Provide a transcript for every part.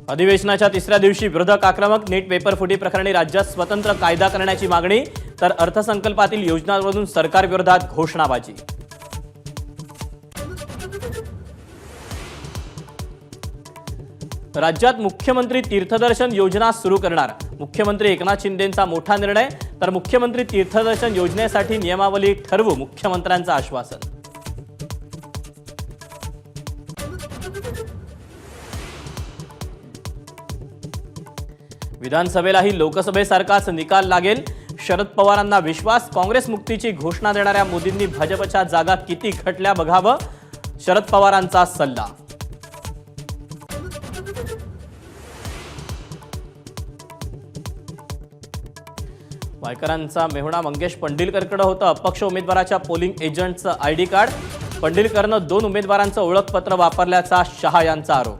अधिवेशनाच्या तिसऱ्या दिवशी विरोधक आक्रमक. नीट पेपर फुटी प्रकरणी राज्यात स्वतंत्र कायदा करण्याची मागणी तर अर्थसंकल्पातील योजनांवरून सरकार विरोधात घोषणाबाजी. राज्यात मुख्यमंत्री तीर्थदर्शन योजना सुरू करणार. मुख्यमंत्री एकनाथ शिंदेंचा मोठा निर्णय तर मुख्यमंत्री तीर्थदर्शन योजनेसाठी नियमावली ठरवू मुख्यमंत्र्यांचं आश्वासन. विधानसभेलाही लोकसभेसारखाच निकाल लागेल. शरद पवारांना विश्वास. काँग्रेस मुक्तीची घोषणा देणाऱ्या मोदींनी भाजपच्या जागा किती घटल्या बघावं, शरद पवारांचा सल्ला. वायकरांचा मेहुणा मंगेश पंडिलकरकडे होतं अपक्ष उमेदवाराच्या पोलिंग एजंटचं आयडी कार्ड. पंडिलकरनं 2 उमेदवारांचं ओळखपत्र वापरल्याचा शहा यांचा आरोप.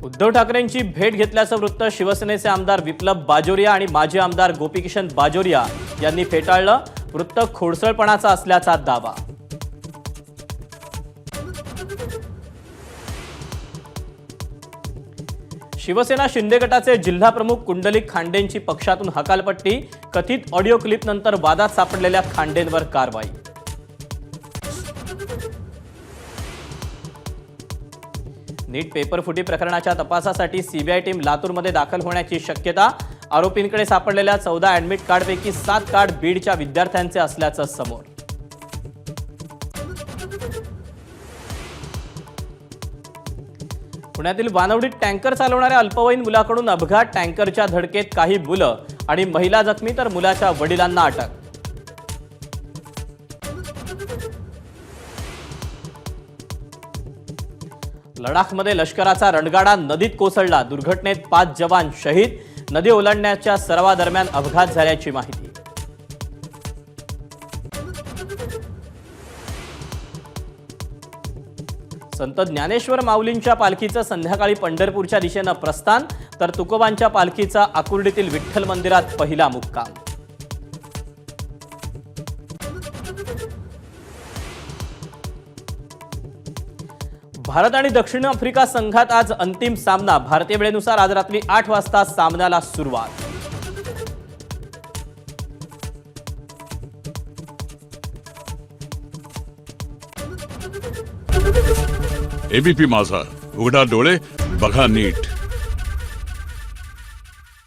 उद्धव ठाकरेंची भेट घेतल्याचं वृत्त शिवसेनेचे आमदार विप्लव बाजोरिया आणि माजी आमदार गोपीकिशन बाजोरिया यांनी फेटाळलं. वृत्त खोडसळपणाचा असल्याचा दावा. शिवसेना शिंदे गटाचे जिल्हाप्रमुख कुंडलिक खांडेंची पक्षातून हकालपट्टी. कथित ऑडिओ क्लिपनंतर वादात सापडलेल्या खांडेंवर कारवाई. नीट पेपरफुटी प्रकरणाच्या तपासासाठी सीबीआय टीम लातूरमध्ये दाखल होण्याची शक्यता. आरोपींकडे सापडलेल्या 14 ऍडमिट कार्डपैकी 7 कार्ड बीडच्या विद्यार्थ्यांचे असल्याचं समोर. पुण्यातील वानवडीत टँकर चालवणाऱ्या अल्पवयीन मुलाकडून अपघात. टँकरच्या धडकेत काही मुलं आणि महिला जखमी तर मुलाच्या वडिलांना अटक. लडाखमध्ये लष्कराचा रणगाडा नदीत कोसळला. दुर्घटनेत 5 जवान शहीद. नदी ओलांडण्याच्या सरावादरम्यान अपघात झाल्याची माहिती. संत ज्ञानेश्वर माऊलींच्या पालखीचं संध्याकाळी पंढरपूरच्या दिशेनं प्रस्थान तर तुकोबांच्या पालखीचा आकुर्डीतील विठ्ठल मंदिरात पहिला मुक्काम. भारत आणि दक्षिण आफ्रिका संघात आज अंतिम सामना. भारतीय वेळेनुसार आज रात्री 8 वाजता सामन्याला सुरुवात. एबीपी माझा, उघडा डोळे बघा नीट.